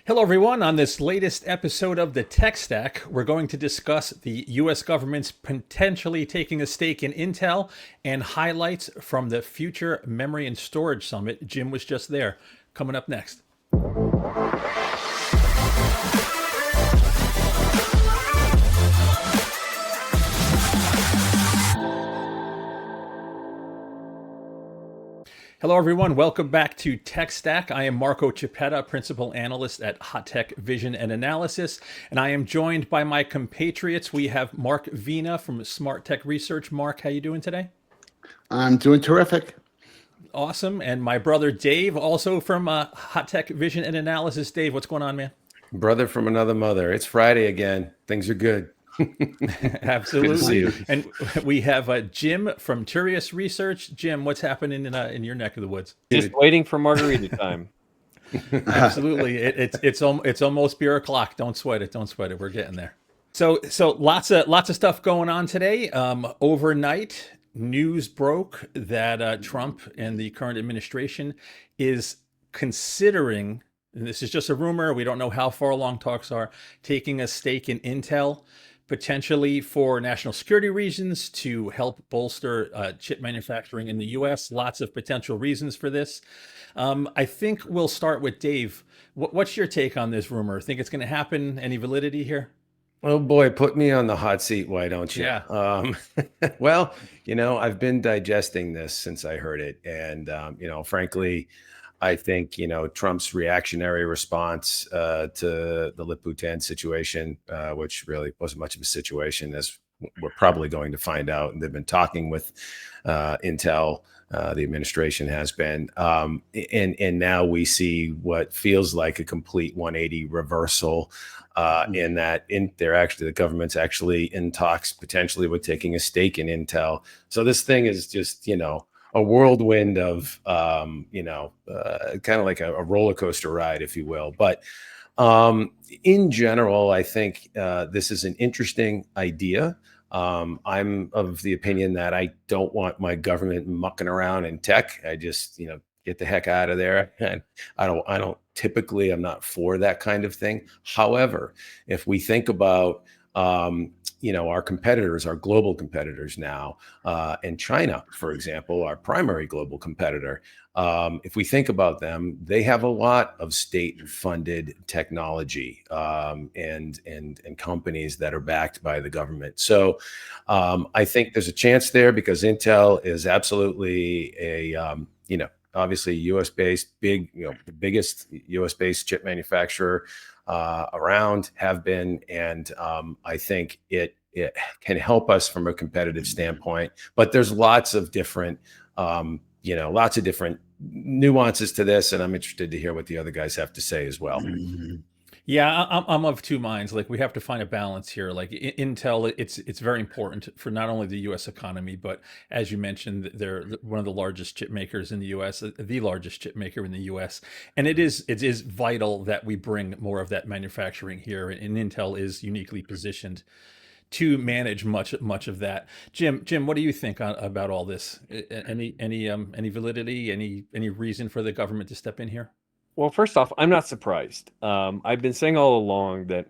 Hello, everyone. On this latest episode of the TechStack, we're going to discuss the U.S. government's potentially taking a stake in Intel and highlights from the Future Memory and Storage Summit. Jim was just there. Coming up next. Hello, everyone. Welcome back to TechStack. I am Marco Chiappetta, Principal Analyst at Hot Tech Vision and Analysis, and I am joined by my compatriots. We have Mark Vina from Smart Tech Research. Mark, how you doing today? I'm doing terrific. Awesome. And my brother Dave, also from Hot Tech Vision and Analysis. Dave, what's going on, man? Brother from another mother. It's Friday again. Things are good. Absolutely. Good to see you. And we have Jim from Turius Research. Jim, what's happening in your neck of the woods? Just waiting for margarita time. Absolutely. It's almost beer o'clock. Don't sweat it. Don't sweat it. We're getting there. So lots of stuff going on today. Overnight, news broke that Trump and the current administration is considering, and this is just a rumor, we don't know how far along talks are, taking a stake in Intel, potentially for national security reasons, to help bolster chip manufacturing in the U.S. Lots of potential reasons for this. I think we'll start with Dave. What's your take on this rumor? Think it's going to happen? Any validity here? Oh boy, put me on the hot seat. Why don't you? Yeah. Well, I've been digesting this since I heard it. And, frankly, I think, Trump's reactionary response to the Liputin situation, which really wasn't much of a situation, as we're probably going to find out. And they've been talking with Intel. The administration has been. And now we see what feels like a complete 180 reversal in that the government's actually in talks potentially with taking a stake in Intel. So this thing is just, a whirlwind of, kind of like a roller coaster ride, if you will. But in general, I think this is an interesting idea. I'm of the opinion that I don't want my government mucking around in tech. I just, get the heck out of there. And I'm not for that kind of thing. However, if we think about, our competitors, our global competitors now, and China, for example, our primary global competitor, if we think about them, they have a lot of state-funded technology and companies that are backed by the government. So I think there's a chance there because Intel is absolutely obviously U.S.-based, the biggest U.S.-based chip manufacturer around, have been, and I think it can help us from a competitive standpoint. But there's lots of different nuances to this, and I'm interested to hear what the other guys have to say as well. Mm-hmm. Yeah, I'm of two minds. Like, we have to find a balance here. Like, Intel, it's very important for not only the U.S. economy, but as you mentioned, they're one of the largest chip makers in the U.S., the largest chip maker in the U.S. And it is vital that we bring more of that manufacturing here. And Intel is uniquely positioned to manage much of that. Jim, what do you think about all this? Any validity? Any reason for the government to step in here? Well, first off, I'm not surprised. I've been saying all along that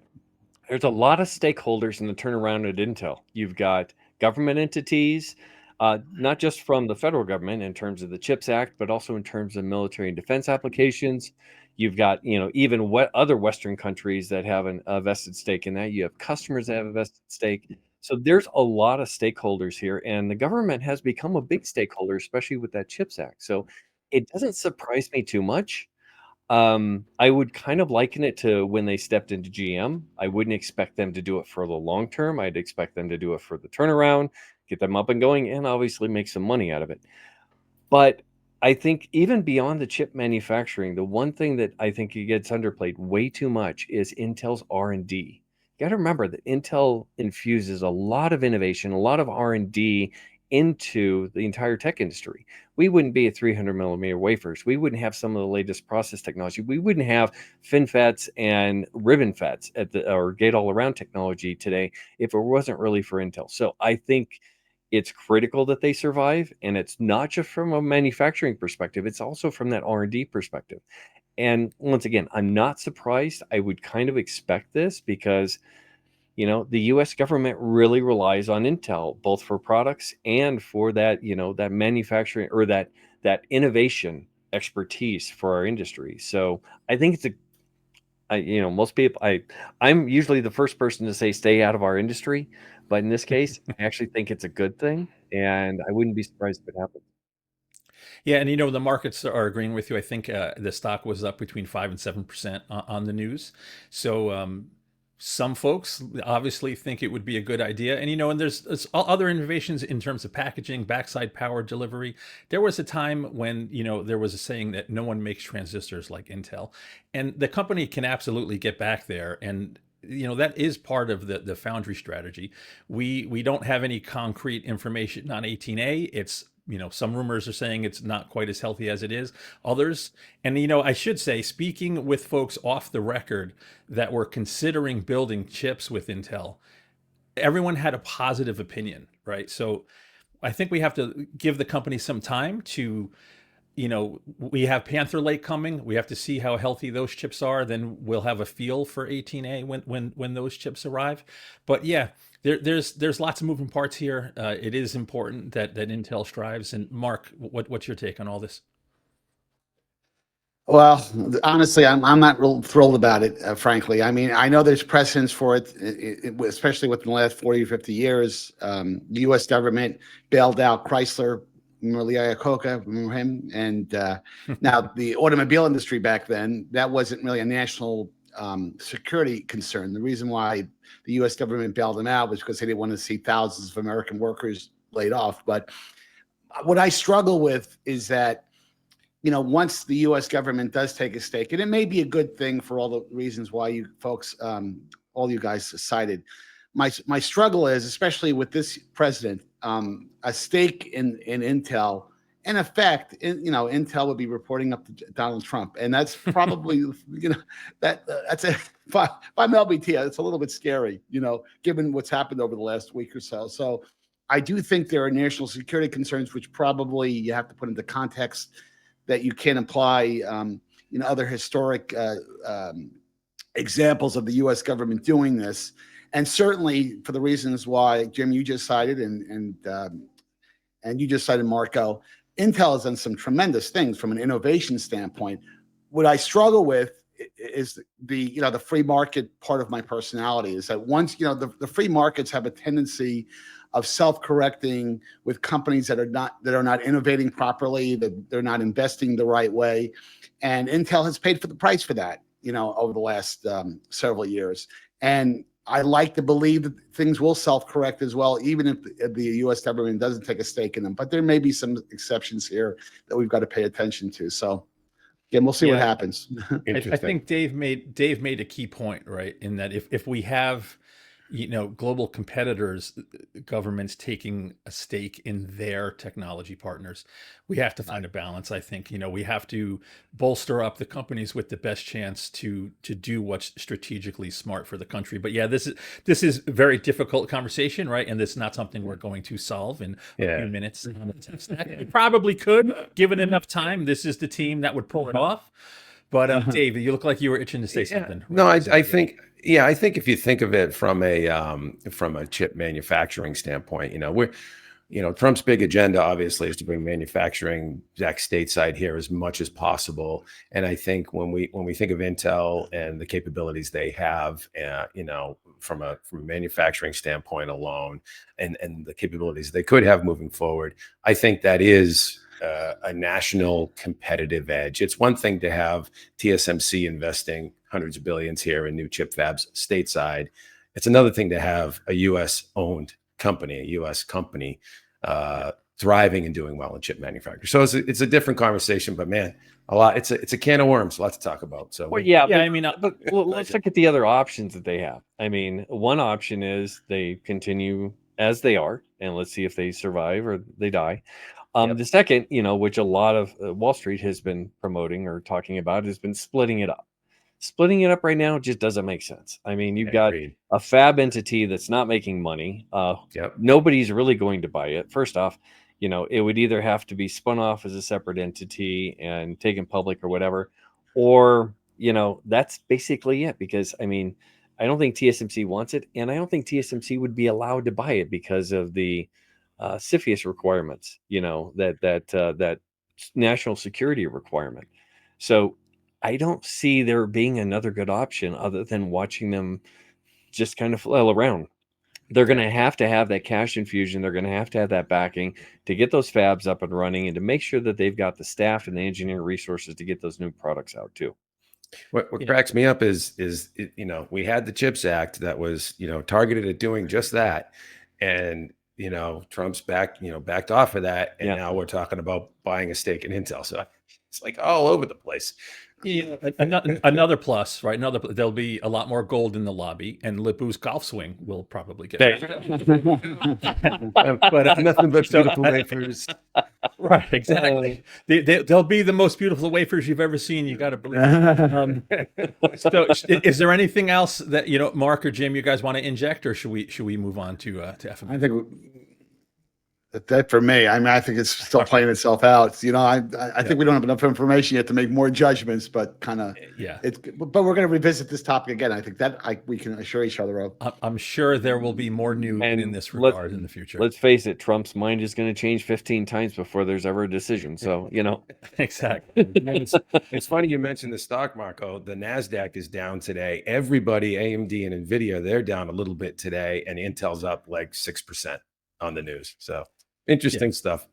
there's a lot of stakeholders in the turnaround at Intel. You've got government entities, not just from the federal government in terms of the CHIPS Act, but also in terms of military and defense applications. You've got, even other Western countries that have a vested stake in that. You have customers that have a vested stake. So there's a lot of stakeholders here, and the government has become a big stakeholder, especially with that CHIPS Act. So it doesn't surprise me too much. I would kind of liken it to when they stepped into GM. I wouldn't expect them to do it for the long term. I'd expect them to do it for the turnaround, get them up and going, and obviously make some money out of it. But I think even beyond the chip manufacturing, the one thing that I think gets underplayed way too much is Intel's R&D. You got to remember that Intel infuses a lot of innovation, a lot of R&D into the entire tech industry. We wouldn't be at 300 millimeter wafers. We wouldn't have some of the latest process technology. We wouldn't have FinFETs and ribbon FETs or gate-all-around technology today if it wasn't really for Intel. So I think it's critical that they survive, and it's not just from a manufacturing perspective. It's also from that R&D perspective. And once again, I'm not surprised. I would kind of expect this because, the U.S. government really relies on Intel, both for products and for that, that manufacturing or that innovation expertise for our industry. So I think it's most people, I'm usually the first person to say stay out of our industry, but in this case, I actually think it's a good thing, and I wouldn't be surprised if it happens. Yeah, and the markets are agreeing with you. I think the stock was up between 5 and 7% on the news. So some folks obviously think it would be a good idea, and there's other innovations in terms of packaging, backside power delivery. There was a time when there was a saying that no one makes transistors like Intel, and the company can absolutely get back there. And that is part of the foundry strategy. We don't have any concrete information on 18A. It's some rumors are saying it's not quite as healthy as it is. Others, and I should say, speaking with folks off the record that were considering building chips with Intel, everyone had a positive opinion, right? So I think we have to give the company some time to, we have Panther Lake coming. We have to see how healthy those chips are. Then we'll have a feel for 18A when those chips arrive. But yeah, there's lots of moving parts here. It is important that Intel strives. And Mark, what's your take on all this? Well, honestly, I'm not real thrilled about it, frankly. I mean, I know there's precedence for it, especially within the last 40 or 50 years. The U.S. government bailed out Chrysler. Remember Lee Iacocca? Remember him? And now the automobile industry back then, that wasn't really a national security concern. The reason why the U.S. government bailed them out was because they didn't want to see thousands of American workers laid off. But what I struggle with is that, once the U.S. government does take a stake, and it may be a good thing for all the reasons why you folks, all you guys cited. My struggle is, especially with this president, a stake in Intel. In effect, Intel would be reporting up to Donald Trump, and that's probably that's a if I'm LBT, it's a little bit scary, given what's happened over the last week or so. So I do think there are national security concerns, which probably you have to put into context that you can apply, other historic examples of the U.S. government doing this. And certainly for the reasons why, Jim, you just cited, and you just cited, Marco, Intel has done some tremendous things from an innovation standpoint. What I struggle with is the free market part of my personality, is that once, the free markets have a tendency of self-correcting with companies that are not innovating properly, that they're not investing the right way. And Intel has paid for the price for that, over the last several years. And I like to believe that things will self-correct as well, even if the U.S. government doesn't take a stake in them. But there may be some exceptions here that we've got to pay attention to. So again, we'll see what happens. I think Dave made a key point, right? In that if we have global competitors, governments taking a stake in their technology partners, we have to find a balance. I think, we have to bolster up the companies with the best chance to do what's strategically smart for the country. But yeah, this is a very difficult conversation, right? And this is not something we're going to solve in a few minutes on the TechStack. We probably could, given enough time. This is the team that would pull it off. But Dave, you look like you were itching to say something. No, I think if you think of it from a chip manufacturing standpoint, Trump's big agenda obviously is to bring manufacturing back stateside here as much as possible. And I think when we think of Intel and the capabilities they have, from a manufacturing standpoint alone, and the capabilities they could have moving forward, I think that is a national competitive edge. It's one thing to have TSMC investing hundreds of billions here in new chip fabs stateside. It's another thing to have a U.S.-owned company, a U.S. company, thriving and doing well in chip manufacturing. So it's a different conversation, but man, a lot. It's a can of worms, a lot to talk about. So but let's look at the other options that they have. I mean, one option is they continue as they are, and let's see if they survive or they die. The second, which a lot of Wall Street has been promoting or talking about, has been splitting it up. Splitting it up right now just doesn't make sense. I mean, you've got a fab entity that's not making money. Nobody's really going to buy it. First off, it would either have to be spun off as a separate entity and taken public or whatever, or that's basically it. Because I mean, I don't think TSMC wants it, and I don't think TSMC would be allowed to buy it because of the CFIUS requirements. That national security requirement. So I don't see there being another good option other than watching them just kind of flail around. They're going to have that cash infusion. They're going to have that backing to get those fabs up and running, and to make sure that they've got the staff and the engineering resources to get those new products out too. What cracks me up is we had the CHIPS Act that was targeted at doing just that, and Trump's backed off of that, and now we're talking about buying a stake in Intel. So it's like all over the place. Yeah, another plus, right? There'll be a lot more gold in the lobby, and Lip-Bu's golf swing will probably get better. But nothing but beautiful wafers. Right, exactly. They'll be the most beautiful wafers you've ever seen. You got to believe. So, is there anything else that Mark or Jim, you guys want to inject, or should we move on to FMS? I think that for me, I mean, I think it's still playing itself out. I think we don't have enough information yet to make more judgments, but kind of, but we're going to revisit this topic again. I think that we can assure each other of. I'm sure there will be more news in this regard in the future. Let's face it, Trump's mind is going to change 15 times before there's ever a decision. So, Exactly. It's funny you mentioned the stock, Marco. The NASDAQ is down today. Everybody, AMD and NVIDIA, they're down a little bit today, and Intel's up like 6% on the news. So interesting stuff.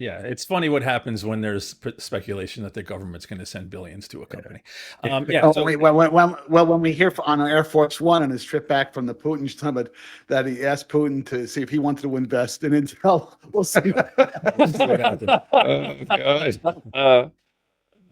Yeah, it's funny what happens when there's speculation that the government's going to send billions to a company. When we hear on Air Force One on his trip back from the Putin summit that he asked Putin to see if he wanted to invest in Intel, we'll see what happens. Oh, God.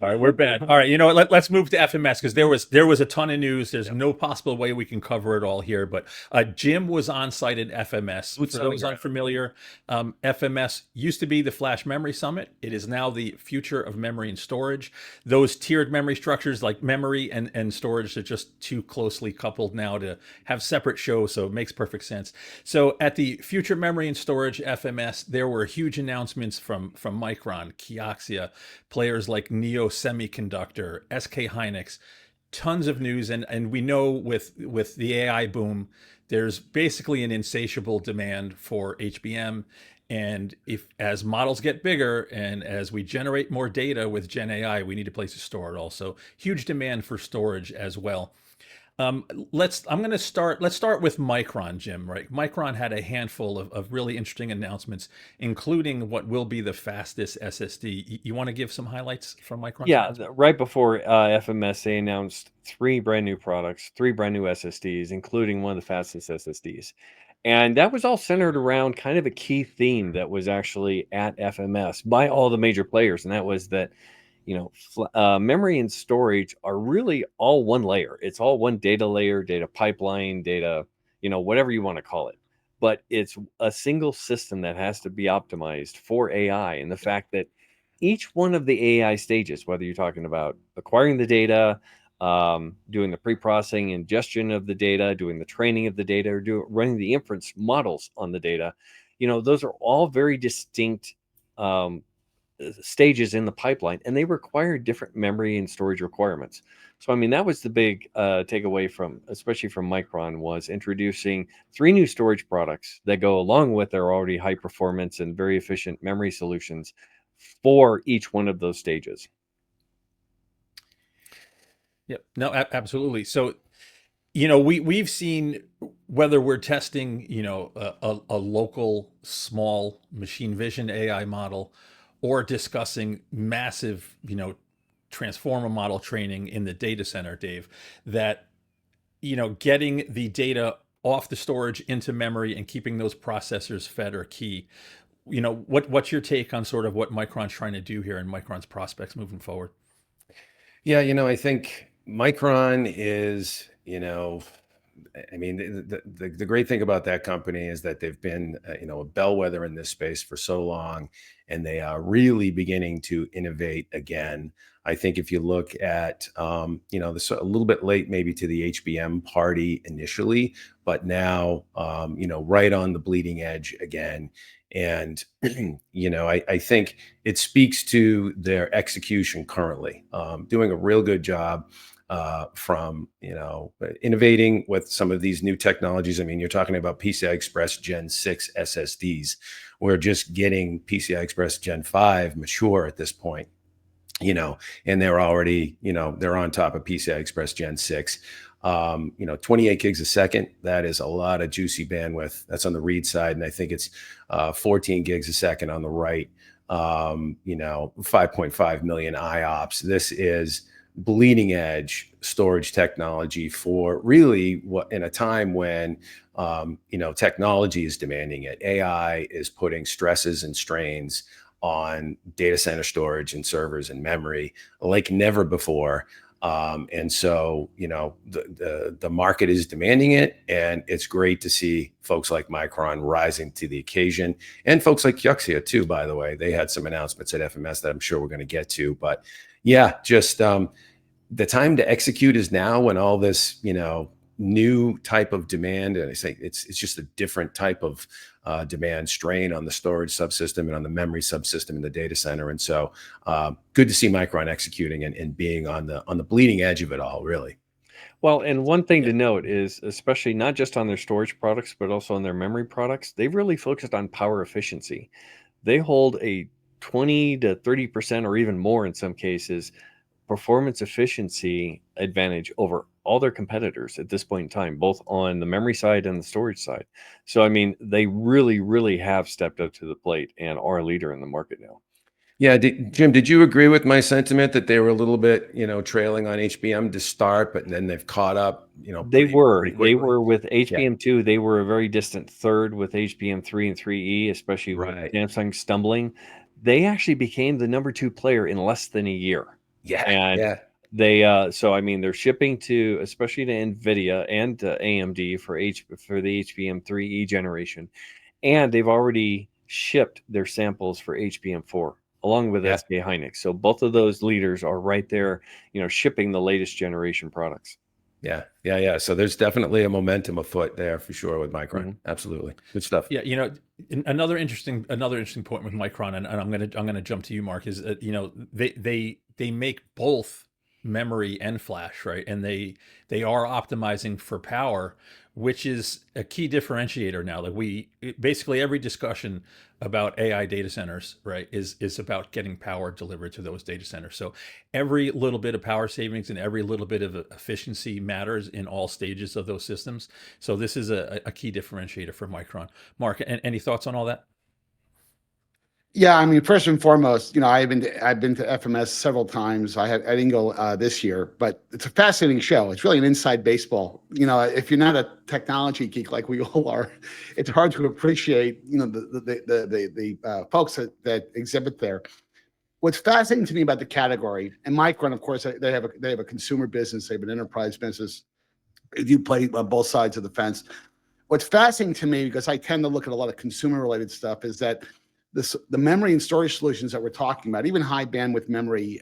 All right, we're bad. All right, let's move to FMS, because there was a ton of news. There's no possible way we can cover it all here, but Jim was on site at FMS. For those unfamiliar, FMS used to be the Flash Memory Summit. It is now the future of memory and storage. Those tiered memory structures, like memory and storage, are just too closely coupled now to have separate shows, so it makes perfect sense. So at the Future Memory and Storage FMS, there were huge announcements from Micron, Kioxia, players like Neo Semiconductor, SK Hynix, tons of news. And we know with the AI boom, there's basically an insatiable demand for HBM. And as models get bigger and as we generate more data with Gen AI, we need a place to store it also. Huge demand for storage as well. Let's start with Micron, Jim, right? Micron had a handful of really interesting announcements, including what will be the fastest SSD. You want to give some highlights from Micron? Yeah, right before FMS, they announced 3 brand new products, 3 brand new SSDs, including one of the fastest SSDs. And that was all centered around kind of a key theme that was actually at FMS by all the major players. And that was that memory and storage are really all one layer. It's all one data layer, data pipeline, data, whatever you want to call it. But it's a single system that has to be optimized for AI. And the fact that each one of the AI stages, whether you're talking about acquiring the data, doing the pre-processing, ingestion of the data, doing the training of the data, or running the inference models on the data, those are all very distinct stages in the pipeline, and they require different memory and storage requirements. So, I mean, that was the big takeaway especially from Micron, was introducing 3 new storage products that go along with their already high performance and very efficient memory solutions for each one of those stages. Yep. No, absolutely. So, we've seen, whether we're testing, a local small machine vision AI model, or discussing massive, transformer model training in the data center, Dave, that, getting the data off the storage into memory and keeping those processors fed are key. What's your take on sort of what Micron's trying to do here and Micron's prospects moving forward? Yeah, I think Micron is, I mean, the great thing about that company is that they've been, a bellwether in this space for so long, and they are really beginning to innovate again. I think if you look at, this a little bit late maybe to the HBM party initially, but now, right on the bleeding edge again And, I think it speaks to their execution currently, doing a real good job from, innovating with some of these new technologies. I mean, you're talking about PCI Express Gen 6 SSDs. We're just getting PCI Express Gen 5 mature at this point, and they're already, they're on top of PCI Express Gen 6. 28 gigs a second, that is a lot of juicy bandwidth. That's on the read side. And I think it's 14 gigs a second on the write, 5.5 million IOPS. This is bleeding edge storage technology for really what in a time when, technology is demanding it. AI is putting stresses and strains on data center storage and servers and memory like never before. And so, the market is demanding it, and it's great to see folks like Micron rising to the occasion, and folks like Kyuxia too, by the way. They had some announcements at FMS that I'm sure we're going to get to, but yeah, just the time to execute is now, when all this, new type of demand, and I say it's just a different type of demand strain on the storage subsystem and on the memory subsystem in the data center. And so good to see Micron executing and being on the bleeding edge of it all, really. Well, and one thing to note is, especially not just on their storage products, but also on their memory products, they've really focused on power efficiency. They hold a 20 to 30% or even more in some cases performance efficiency advantage over all their competitors at this point in time, both on the memory side and the storage side. So, I mean, they really, really have stepped up to the plate and are a leader in the market now. Yeah, Jim, did you agree with my sentiment that they were a little bit, trailing on HBM to start, but then they've caught up, They were quickly? with Yeah, HBM2, they were a very distant third with HBM3 and 3E, especially with right. Samsung stumbling. They actually became the number 2 player in less than a year. Yeah, And yeah. they so I mean, they're shipping to, especially to Nvidia and AMD for the HBM3E generation, and they've already shipped their samples for HBM4 along with Yeah. SK Hynix. So both of those leaders are right there, shipping the latest generation products. Yeah. Yeah. Yeah. So there's definitely a momentum afoot there for sure with Micron. Mhm. Absolutely. Good stuff. Yeah, another interesting point with Micron, and I'm gonna jump to you, Mark, is that they make both memory and flash, right? And they are optimizing for power, which is a key differentiator now. Like basically every discussion about AI data centers, right, is about getting power delivered to those data centers. So every little bit of power savings and every little bit of efficiency matters in all stages of those systems. So this is a key differentiator for Micron. Mark, any thoughts on all that? Yeah, I mean, first and foremost, I've been to FMS several times. I didn't go this year, but it's a fascinating show. It's really an inside baseball. If you're not a technology geek like we all are, it's hard to appreciate the folks that exhibit there. What's fascinating to me about the category, and Micron, of course, they have a consumer business, they have an enterprise business. You play on both sides of the fence. What's fascinating to me, because I tend to look at a lot of consumer related stuff, is that the memory and storage solutions that we're talking about, even high bandwidth memory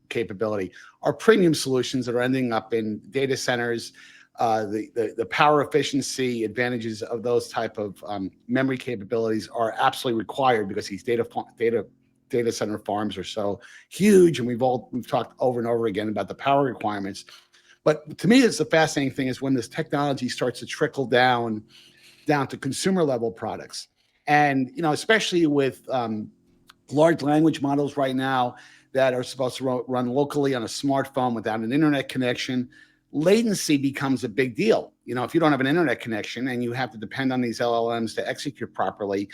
capability, are premium solutions that are ending up in data centers. The power efficiency advantages of those type of memory capabilities are absolutely required because these data center farms are so huge, and we've talked over and over again about the power requirements. But to me, it's the fascinating thing is when this technology starts to trickle down to consumer level products. And, especially with large language models right now that are supposed to run locally on a smartphone without an internet connection, latency becomes a big deal. If you don't have an internet connection and you have to depend on these LLMs to execute properly,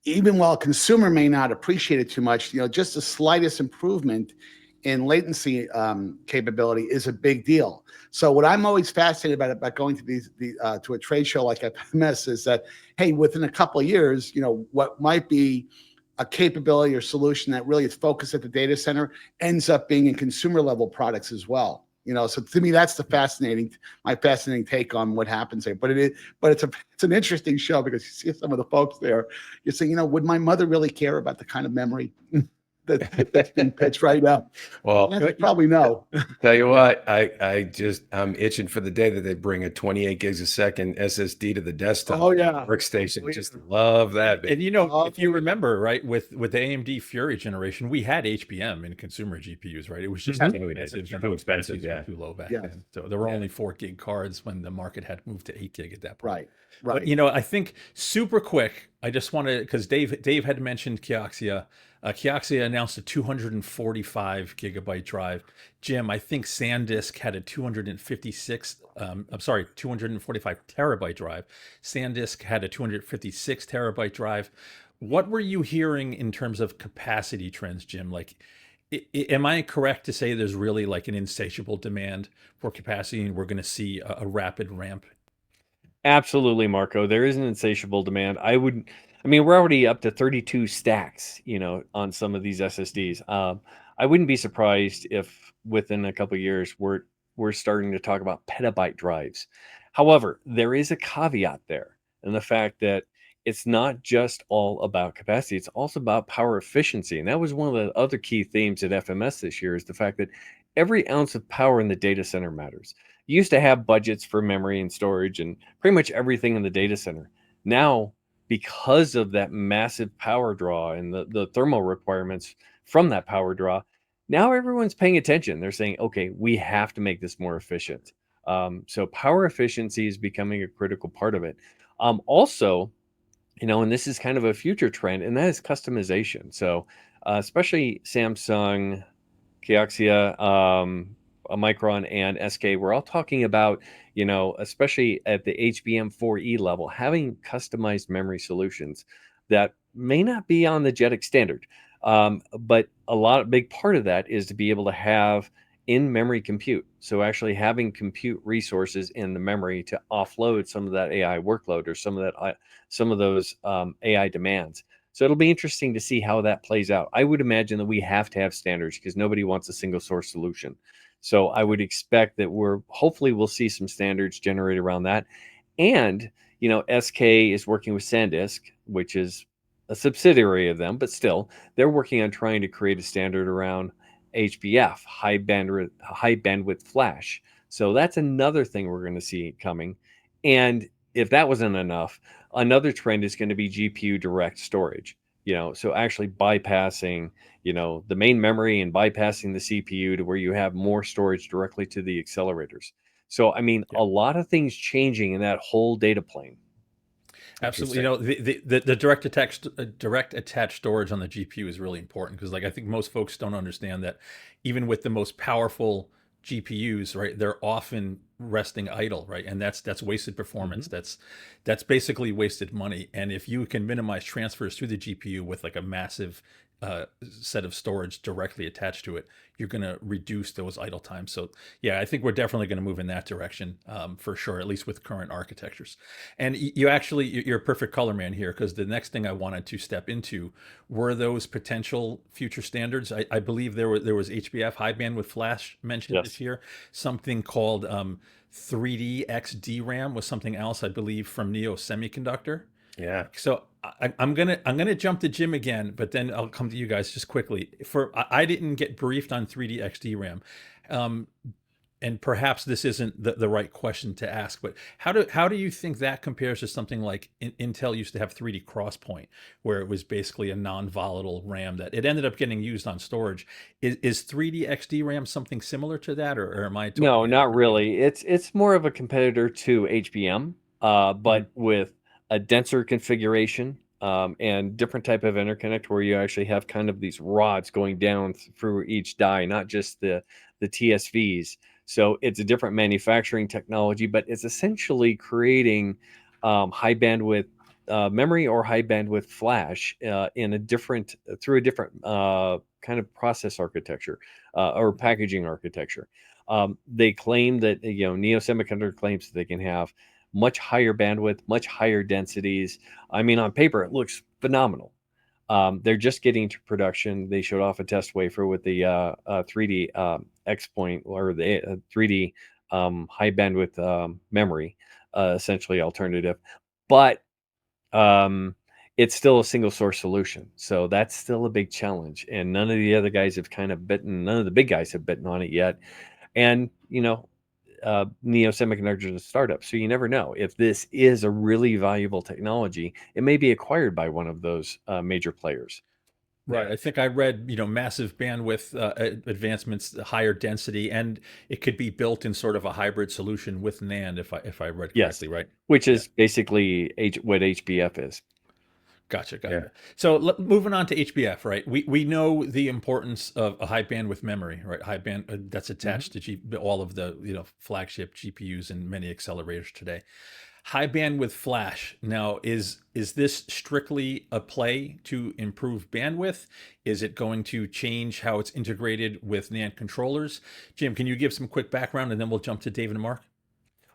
even while a consumer may not appreciate it too much, just the slightest improvement in latency capability is a big deal. So what I'm always fascinated about going to to a trade show like FMS is that, hey, within a couple of years, what might be a capability or solution that really is focused at the data center ends up being in consumer level products as well. So to me, that's my fascinating take on what happens there. But it's an interesting show because you see some of the folks there. You're saying, would my mother really care about the kind of memory that's been pitched right now. Well, That's probably no. tell you what, I'm itching for the day that they bring a 28 gigs a second SSD to the desktop Oh yeah. workstation. Oh, yeah. Just love that. And you know, if you Oh, remember, right, with the AMD Fury generation, we had HBM in consumer GPUs, right? It was just Mhm. too We did. expensive, Too expensive, yeah. too low back Yeah. then. So there were Yeah. only 4 gig cards when the market had moved to 8 gig at that point. right. But Right. you know, I think super quick. I just want to, because Dave had mentioned Kioxia. Kioxia announced a 245 gigabyte drive. Jim, I think SanDisk had a 245 terabyte drive. SanDisk had a 256 terabyte drive. What were you hearing in terms of capacity trends, Jim? Like, am I correct to say there's really like an insatiable demand for capacity, and we're going to see a rapid ramp? Absolutely, Marco. There is an insatiable demand. I mean, we're already up to 32 stacks, on some of these SSDs. I wouldn't be surprised if within a couple of years we're starting to talk about petabyte drives. However, there is a caveat there, and the fact that it's not just all about capacity; it's also about power efficiency. And that was one of the other key themes at FMS this year: is the fact that every ounce of power in the data center matters. You used to have budgets for memory and storage and pretty much everything in the data center. Now, because of that massive power draw and the thermal requirements from that power draw, now everyone's paying attention. They're saying, okay, we have to make this more efficient. So power efficiency is becoming a critical part of it. Also, and this is kind of a future trend, and that is customization. So, especially Samsung, Kioxia, Micron, and SK, we're all talking about, especially at the HBM4E level, having customized memory solutions that may not be on the JEDEC standard. But big part of that is to be able to have in-memory compute. So actually having compute resources in the memory to offload some of that AI workload or some of those AI demands. So it'll be interesting to see how that plays out. I would imagine that we have to have standards because nobody wants a single source solution. So I would expect that hopefully we'll see some standards generated around that. And, SK is working with SanDisk, which is a subsidiary of them, but still they're working on trying to create a standard around HBF, high bandwidth flash. So that's another thing we're going to see coming. And if that wasn't enough, another trend is going to be GPU direct storage. So actually bypassing, the main memory and bypassing the CPU to where you have more storage directly to the accelerators. So I mean, Yeah. a lot of things changing in that whole data plane. Absolutely. You know, the direct attached storage on the GPU is really important because, like, I think most folks don't understand that even with the most powerful GPUs, right, they're often resting idle, right, and that's wasted performance. That's basically wasted money. And if you can minimize transfers to the GPU with like a massive set of storage directly attached to it, you're going to reduce those idle times. So yeah, I think we're definitely going to move in that direction for sure, at least with current architectures. And you're a perfect color man here, because the next thing I wanted to step into were those potential future standards. I believe there was HBF, high bandwidth flash, mentioned this Yes. year. Something called 3D XDRAM was something else, I believe, from Neo Semiconductor. Yeah. So I'm gonna jump to Jim again, but then I'll come to you guys just quickly. I didn't get briefed on 3D XDRAM, and perhaps this isn't the right question to ask, but how do you think that compares to something like Intel used to have 3D XPoint, where it was basically a non-volatile RAM that it ended up getting used on storage? Is 3D XDRAM something similar to that, or am I No, totally not really. It's more of a competitor to HBM, but with a denser configuration, and different type of interconnect where you actually have kind of these rods going down through each die, not just the TSVs. So it's a different manufacturing technology, but it's essentially creating high bandwidth memory or high bandwidth flash through a different kind of process architecture or packaging architecture. They claim that, Neo Semiconductor claims that they can have much higher bandwidth, much higher densities. I mean, on paper, it looks phenomenal. They're just getting to production. They showed off a test wafer with the 3D XPoint, or the 3D high bandwidth memory, essentially alternative. But um, it's still a single source solution. So that's still a big challenge. And none of the other guys have kind of bitten, none of the big guys have bitten on it yet. And, Neo Semiconductor is a startup. So you never know. If this is a really valuable technology, it may be acquired by one of those major players. Right. I think I read, massive bandwidth advancements, higher density, and it could be built in sort of a hybrid solution with NAND, if I read Yes. correctly, right? Which Yeah. is basically what HBF is. Gotcha. Yeah. So moving on to HBF, right? We know the importance of a high bandwidth memory, right? High band that's attached to all of the flagship GPUs and many accelerators today. High bandwidth flash. Now, is this strictly a play to improve bandwidth? Is it going to change how it's integrated with NAND controllers? Jim, can you give some quick background, and then we'll jump to David and Mark?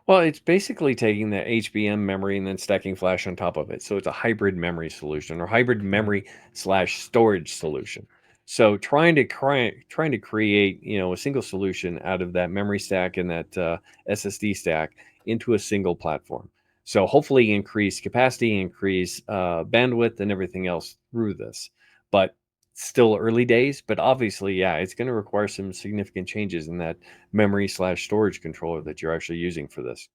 Well, it's basically taking the HBM memory and then stacking flash on top of it. So it's a hybrid memory solution or hybrid memory slash storage solution. So trying to create a single solution out of that memory stack and that SSD stack into a single platform. So hopefully increase capacity, increase bandwidth, and everything else through this. But still early days. But obviously, yeah, it's going to require some significant changes in that memory slash storage controller that you're actually using for this.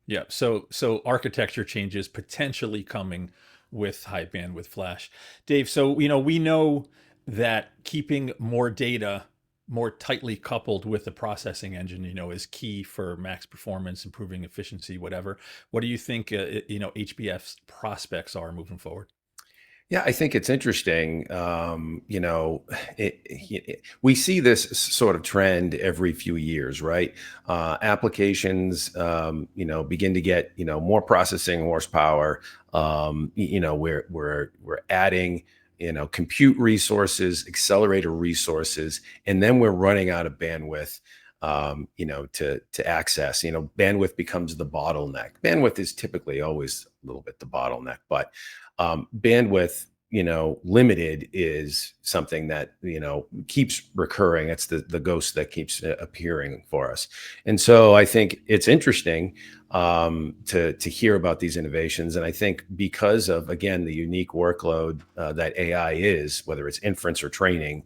Yeah. So architecture changes potentially coming with high bandwidth flash. Dave, so we know that keeping more data more tightly coupled with the processing engine, is key for max performance, improving efficiency, whatever. What do you think, HBF's prospects are moving forward? Yeah, I think it's interesting. We see this sort of trend every few years, right? Applications, begin to get, more processing horsepower. We're adding, compute resources, accelerator resources, and then we're running out of bandwidth. To access, bandwidth becomes the bottleneck. Bandwidth is typically always a little bit the bottleneck, but bandwidth, limited is something that, keeps recurring. It's the ghost that keeps appearing for us. And so I think it's interesting to hear about these innovations. And I think because of, again, the unique workload that AI is, whether it's inference or training,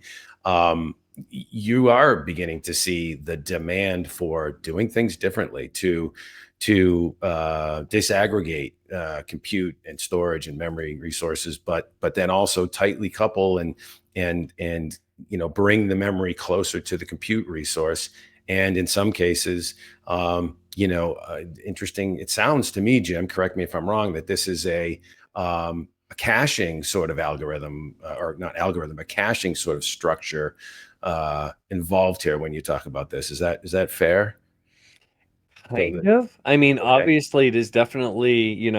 you are beginning to see the demand for doing things differently to disaggregate compute and storage and memory resources, but then also tightly couple and bring the memory closer to the compute resource. And in some cases, interesting. It sounds to me, Jim, correct me if I'm wrong, that this is a caching sort of algorithm, or not algorithm, a caching sort of structure involved here when you talk about this. Is that fair? Kind of. I mean, Okay. obviously, it is definitely, you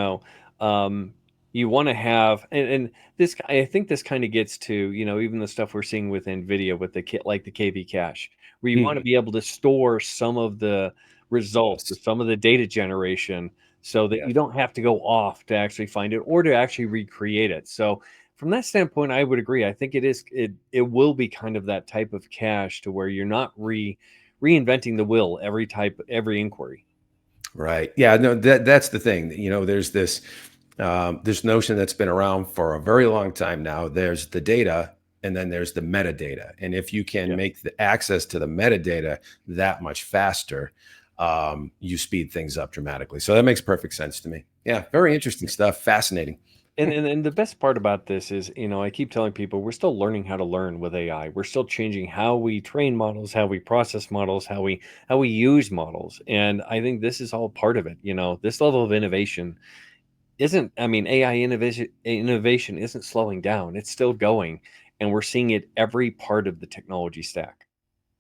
want to have, and this, I think this kind of gets to, even the stuff we're seeing with NVIDIA with the kit, like the KB cache, where you want to be able to store some of the results or Yes. some of the data generation so that Yes. you don't have to go off to actually find it or to actually recreate it. So from that standpoint, I would agree. I think it will be kind of that type of cache to where you're not reinventing the wheel every inquiry. Right. Yeah. No. That's the thing. There's this notion that's been around for a very long time now. There's the data, and then there's the metadata. And if you can make the access to the metadata that much faster, you speed things up dramatically. So that makes perfect sense to me. Yeah. Very interesting stuff. Fascinating. And the best part about this is, I keep telling people we're still learning how to learn with AI. We're still changing how we train models, how we process models, how we use models. And I think this is all part of it. This level of innovation isn't, I mean, AI innovation isn't slowing down. It's still going. And we're seeing it every part of the technology stack.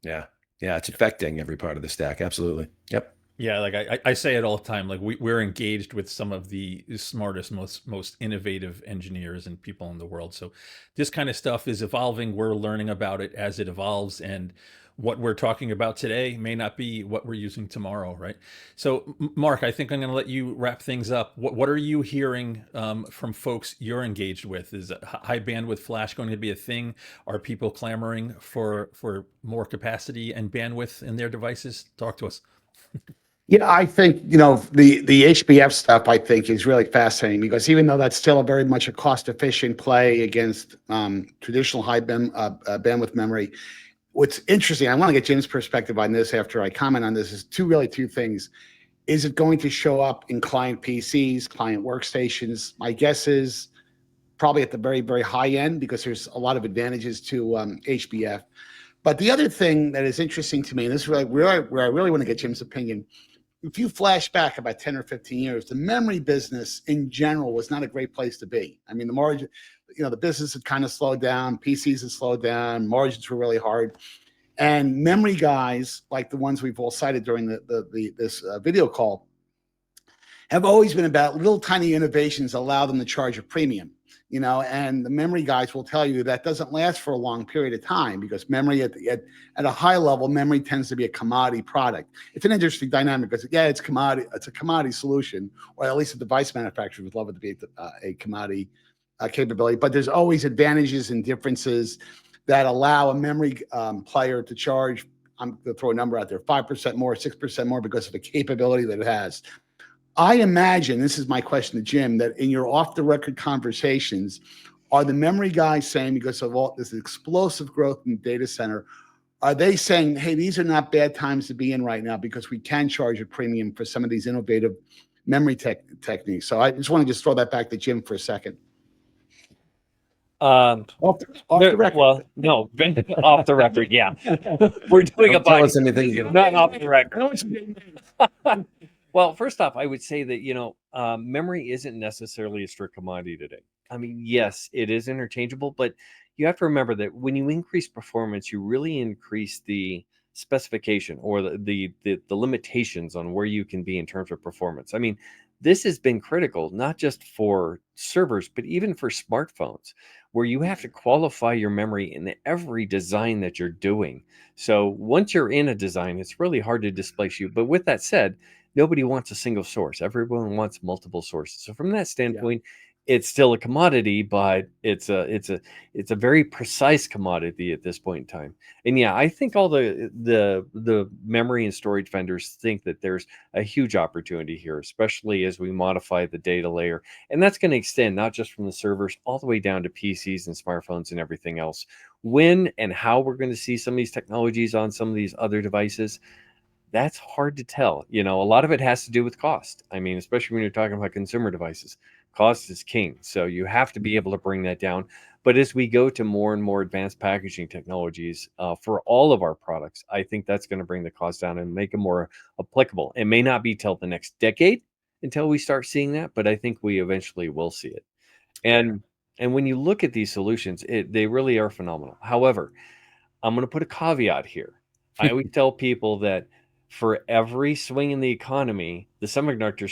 Yeah. Yeah. It's affecting every part of the stack. Absolutely. Yep. Yeah, like I say it all the time. Like we're engaged with some of the smartest, most innovative engineers and people in the world. So this kind of stuff is evolving. We're learning about it as it evolves, and what we're talking about today may not be what we're using tomorrow, right? So, Mark, I think I'm going to let you wrap things up. What are you hearing from folks you're engaged with? Is high bandwidth flash going to be a thing? Are people clamoring for more capacity and bandwidth in their devices? Talk to us. Yeah, I think, you know, the HBF stuff I think is really fascinating because even though that's still a very much a cost efficient play against traditional bandwidth memory, what's interesting, I want to get Jim's perspective on this after I comment on this, is two things. Is it going to show up in client PCs, client workstations? My guess is probably at the very, very high end because there's a lot of advantages to HBF. But the other thing that is interesting to me, and this is where I really want to get Jim's opinion, if you flash back about 10 or 15 years, the memory business in general was not a great place to be. I mean, the margin, you know, the business had kind of slowed down, PCs had slowed down, margins were really hard. And memory guys, like the ones we've all cited during this video call, have always been about little tiny innovations allow them to charge a premium, you know, and the memory guys will tell you that doesn't last for a long period of time because memory at a high level, memory tends to be a commodity product. It's an interesting dynamic because it's a commodity solution, or at least the device manufacturers would love it to be a commodity capability, but there's always advantages and differences that allow a memory player to charge, I'm going to throw a number out there, 5% more, 6% more because of the capability that it has. I imagine, this is my question to Jim, that in your off-the-record conversations, are the memory guys saying, because of all this explosive growth in the data center, are they saying, hey, these are not bad times to be in right now because we can charge a premium for some of these innovative memory techniques? So I just want to just throw that back to Jim for a second. Off the record. Well, no, off the record. Yeah, we're doing Don't a tell body. us anything you don't. Not off the record. Well, first off, I would say that, you know, memory isn't necessarily a strict commodity today. I mean, yes, it is interchangeable, but you have to remember that when you increase performance, you really increase the specification or the limitations on where you can be in terms of performance. I mean, this has been critical, not just for servers, but even for smartphones, where you have to qualify your memory in every design that you're doing. So once you're in a design, it's really hard to displace you. But with that said, nobody wants a single source. Everyone wants multiple sources. So from that standpoint, it's still a commodity, but it's a very precise commodity at this point in time. And yeah, I think all the memory and storage vendors think that there's a huge opportunity here, especially as we modify the data layer. And that's going to extend not just from the servers all the way down to PCs and smartphones and everything else. When and how we're going to see some of these technologies on some of these other devices, that's hard to tell. You know, a lot of it has to do with cost. I mean, especially when you're talking about consumer devices, cost is king. So you have to be able to bring that down. But as we go to more and more advanced packaging technologies for all of our products, I think that's going to bring the cost down and make them more applicable. It may not be till the next decade until we start seeing that, but I think we eventually will see it. And when you look at these solutions, they really are phenomenal. However, I'm going to put a caveat here. I always tell people that for every swing in the economy, the semiconductor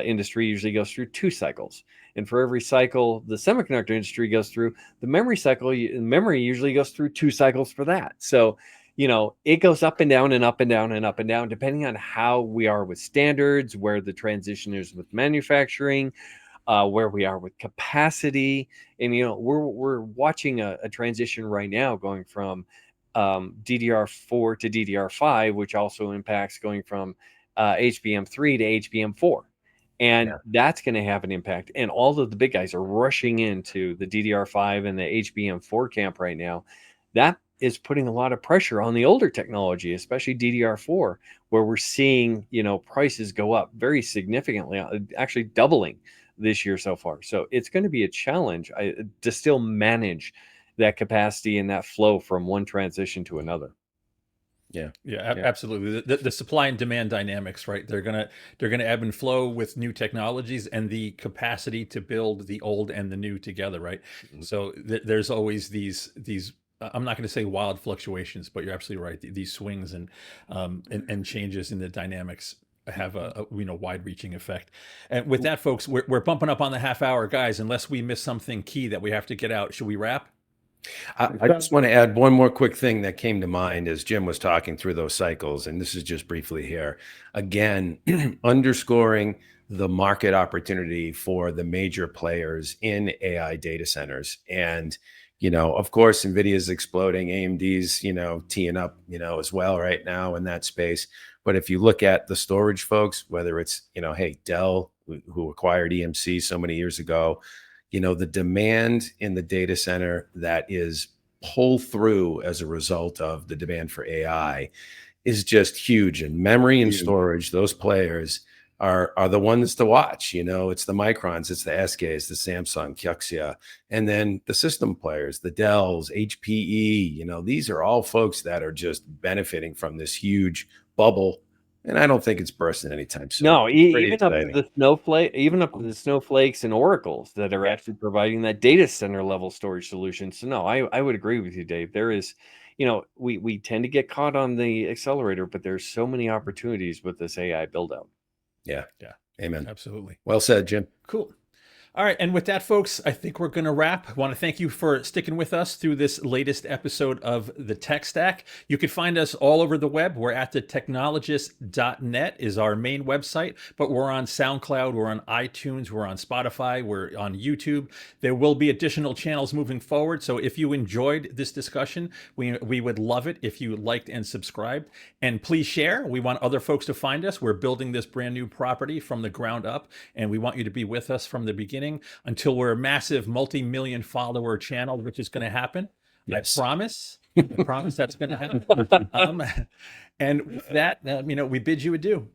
industry usually goes through 2 cycles. And for every cycle the semiconductor industry goes through, the memory cycle, memory usually goes through 2 cycles for that. So, you know, it goes up and down and up and down and up and down, depending on how we are with standards, where the transition is with manufacturing, where we are with capacity. And, you know, we're watching a transition right now going from DDR4 to DDR5, which also impacts going from HBM3 to HBM4. And that's going to have an impact. And all of the big guys are rushing into the DDR5 and the HBM4 camp right now. That is putting a lot of pressure on the older technology, especially DDR4, where we're seeing, you know, prices go up very significantly, actually doubling this year so far. So it's going to be a challenge to still manage that capacity and that flow from one transition to another. Yeah, absolutely. The supply and demand dynamics, right? They're gonna ebb and flow with new technologies and the capacity to build the old and the new together, right? Mm-hmm. So there's always these. I'm not going to say wild fluctuations, but you're absolutely right. These swings and changes in the dynamics have a wide-reaching effect. And with that, folks, we're bumping up on the half hour, guys. Unless we miss something key that we have to get out, should we wrap? I just want to add one more quick thing that came to mind as Jim was talking through those cycles, and this is just briefly here. Again, underscoring the market opportunity for the major players in AI data centers. And Of course, NVIDIA's exploding, AMD's, teeing up, as well right now in that space. But if you look at the storage folks, whether it's, hey, Dell, who acquired EMC so many years ago, the demand in the data center that is pull through as a result of the demand for AI is just huge. And memory and storage, those players are the ones to watch. It's the Microns, it's the SKs, the Samsung, Kioxia, and then the system players, the Dells, HPE. These are all folks that are just benefiting from this huge bubble. And I don't think it's bursting anytime soon. No, Pretty even up to exciting. the snowflakes and oracles that are actually providing that data center level storage solution. So no, I would agree with you, Dave. There is, we tend to get caught on the accelerator, but there's so many opportunities with this AI build out. Yeah. Amen. Absolutely. Well said, Jim. Cool. All right. And with that, folks, I think we're going to wrap. I want to thank you for sticking with us through this latest episode of the Tech Stack. You can find us all over the web. We're at thetechnologist.net is our main website, but we're on SoundCloud, we're on iTunes, we're on Spotify, we're on YouTube. There will be additional channels moving forward. So if you enjoyed this discussion, we would love it if you liked and subscribed. And please share. We want other folks to find us. We're building this brand new property from the ground up, and we want you to be with us from the beginning until we're a massive multi-million follower channel, which is going to happen. Yes. I promise that's going to happen. And with that, we bid you adieu.